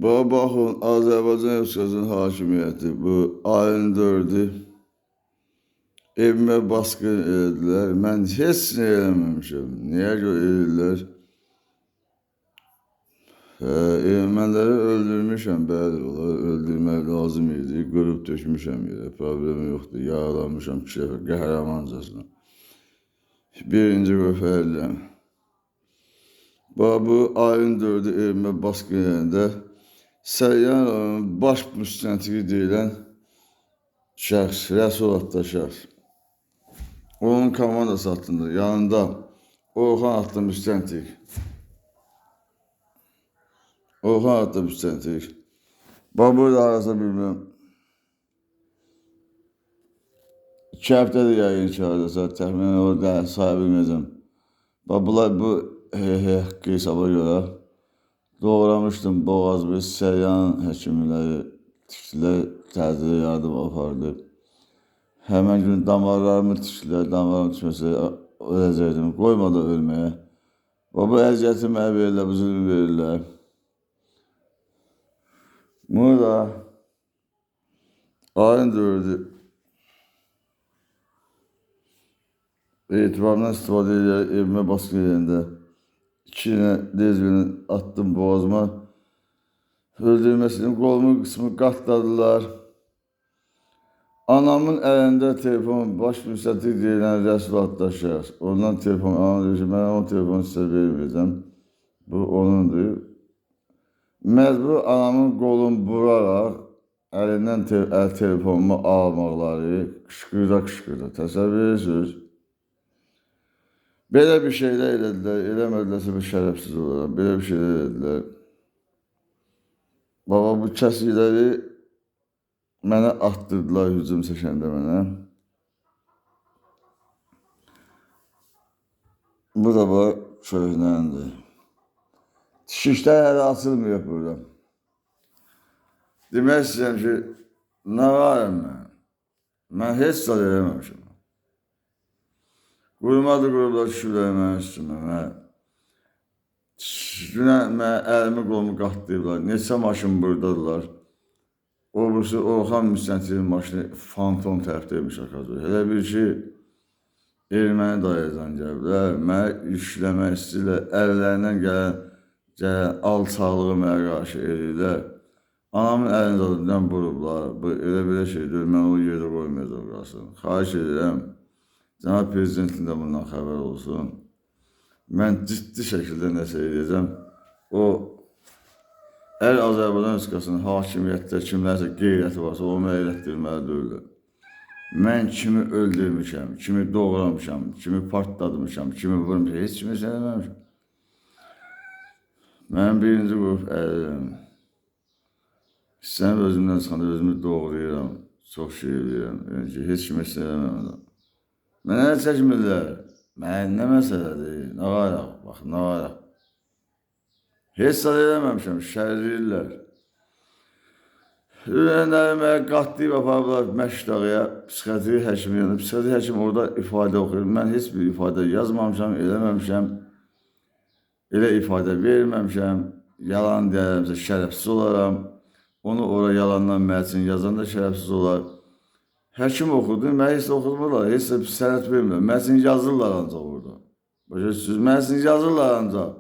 Baxın, Azərbaycan Respublikasının hakimiyyəti bu ayın 4-ü evimə baskın elədilər. Mən heç nə eləməmişəm. Niyə görə edirlər? Erməniləri öldürmüşəm, bəli, onları öldürmək lazım idi. Qırıb tökmüşəm yerə, problem yoxdur. Yaralanmışam 2 dəfə qəhrəmancasına. Birinci röfərliyəm. Bu ayın 4-ü evimə baskın eləyəndə Səryan baş müstəntiqi deyilən şəxs, Rəsul adlı şəxs. Onun komandası haqqında yanında Orxan adlı müstəntiq. Orxan adlı müstəntiq. Bax, burada arasa bilməm. 2 həftədir yayın çağırırsa, təxminən orada saya bilməyəcəm. Bax, bunlar bu haqqı hesaba görə doğramışdım boğaz bir Səryan həkimləri tikdilər, tədbir yardım apardı. Həmən gün damarlarımı tikdilər, damarlarımı tikməsə öləcəkdim, qoymadı ölməyə. Bu əziyyəti mənə verirlər, bu zülmü verirlər. Bunu da ayın 4-ü etibarımdan istifadə edərək evimə baskın edəndə 2 lezbiyeni attım boğazıma. Öldürməsinin qolumun qismi qatladılar. Anamın əlində telefon, baş müstəntiq deyilən Rəsul adlı şəxs. Ondan telefon, anam deyir ki, mən onun telefonu sizə verməyəcəm. Bu onundur. Məcbur anamın qolunu vuraraq əlindən telefonumu almaqları qışqırda. Təsəvvür edirsiniz. Belə bir şeylər elədilər, eləmədilərsə bir şərəfsiz olaram. Belə bir şeylər elədilər. Baba, bu kəsikləri mənə atdırdılar hücum çəkəndə mənə. Bu da bu köhnəndir. Tikişlər hələ açılmıyor burada. Demək istəyirəm ki, nə varım mən? Mən heç zad eləməmişim. Qurmadı qurublar şükürlər mənim üstümə. Dünən mən əlimi qolumu qatlayıblar. Neçə maşın buradadılar. Obrisi Orxan müstəntiqin maşını fantom tərəfdəymiş akazı. Elə bir ki, erməni dayadan gəliblər. Mənə işləmək istəyirlər. Əllərindən gələn alçaqlığı mənə qarşı edirlər. Anamın əlini zadından vurublar. Elə belə şeydir, mən o yerdə qoymayacaq qalsın. Xahiş edirəm. Cənab Prezidentin də bundan xəbər olsun. Mən ciddi şəkildə nəsə edəcəm. Əgər Azərbaycan Respublikasının hakimiyyətdə kimlərsə qeyrəti varsa, onu mənə elətdirməli deyirlər. Mən kimi öldürmüşəm, kimi doğramışam, kimi partladmışam, kimi vurmuşam, heç kimi eləməmişəm. Mən birinci qrup əlirəm. İstəyəm özümdən çıxanda özümü doğrayıram, çox şey eləyirəm. Heç kimi eləməmişəm. Mənə nə çəkmirlər? Mən nə məsələdir? Nə varaq? Bax, nə varaq? Heç sad eləməmişəm, şərliyirlər. Ürənləri mənə qatlayıb aparıblar Məşdağıya, psixiatri həkimi yanında. Psixiatri həkim orada ifadə oxuyur. Mən heç bir ifadə yazmamışam, eləməmişəm. Elə ifadə verməmişəm. Yalan deyərəmsə şərəfsiz olaram. Onu ora yalandan mənə üçün yazan da şərəfsiz olar. Həkim oxudu, mən heç də oxudurlar, heç də sənət vermirlər. Mən üçün yazırlar ancaq orada. Başa, mən üçün yazırlar ancaq.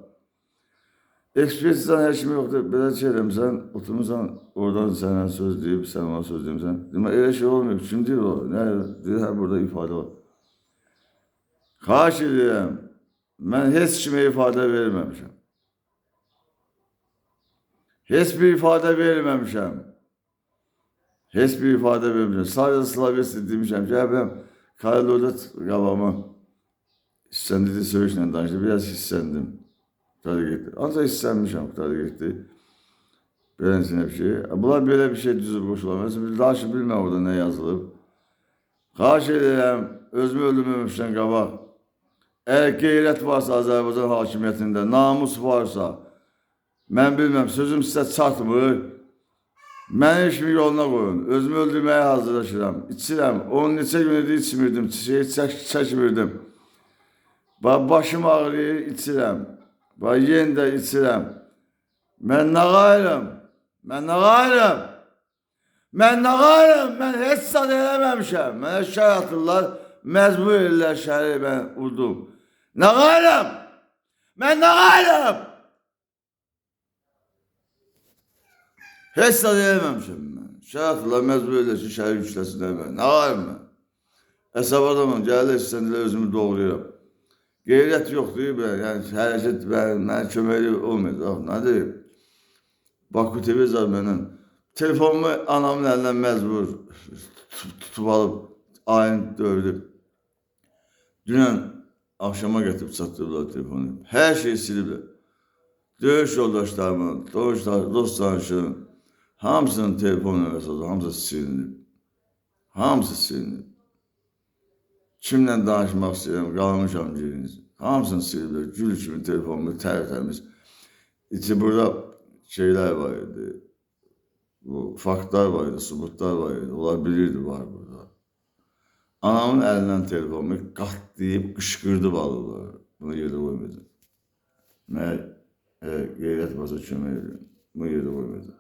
Ekspertizdən həkimi yoxdur, belə şey eləmişsən, oturmuşsan, oradan sənə söz deyib, sən ona söz deyimsən. Demək, elə şey olmuyor, kim deyir o? Nə deyir, burada ifadə var. Xahiş edirəm, mən heç kimə ifadə verməmişəm. Heç bir ifadə verməmişəm. Heç bir ifadə vermişəm. Sadəcə Slavesi demişəm ki, həm Karolda qabağıma hissəndi, söyüşlə danışdı, biraz hissəndim. Qutları getdi. Ancaq hissənmişəm, qutları getdi. Beləncə bir şey. Bunlar belə bir şey düzüb qoşulamaz. Daha ki, bilməm orada nə yazılıb. Xahiş edirəm, özümü öldürməmişdən qabaq. Əgər qeyrət varsa Azərbaycan hakimiyyətində, namus varsa, mən bilməm, sözüm sizə çatmır. Məni işimi yoluna qoyun, özümü öldürməyə hazırlaşıram, içirəm, onun neçə günüdür içmirdim, çəkmirdim. Başım ağrıyır, içirəm, yenə də içirəm. Mən nə qayıram? Mən nə qayırım? Mən nə qayırım? Mən heç sad eləməmişəm. Mənə şər atırlar, məcbur edirlər şəri mən vurdum. Nə qayırım? Mən nə qayırım? Heç sad eləməmişəm mən. Şər atırlar, məcbur edirlər ki, şəri yükləsinlər mən. Nə qayırım mən? Əsab adamım, gəlirlər ki, sən ilə özümü doğrayıram. Qeyrət yoxdur, yəni hərəkət mənə köməkli olmayacaq. Nə deyim? Baku TV zar məndən. Telefonumu anamın əlindən məcbur tutub alıb, ayın dövdü. Dünən axşama gətirib çatdırdılar telefonu. Hər şeyi siliblər. Döyüş yoldaşlarımın, dost tanışım, hamısının telefon nömrəsi, hamısı silinib. Hamısı silinib. Kimlə danışmaq istəyirəm, qalmışam giriniz. Hamısını siliblər, gül kimi telefonumu tərtəmiz. İçi burada şeyler var idi, bu faktlar var idi, subutlar var idi, onlar bilirdi var burada. Anamın elinden telefonumu qatlayıb qışqırdı balıqlar, bunu yerdə qoymadı. Mən qeyrət basa kömək edirəm, bunu yerdə qoymadı.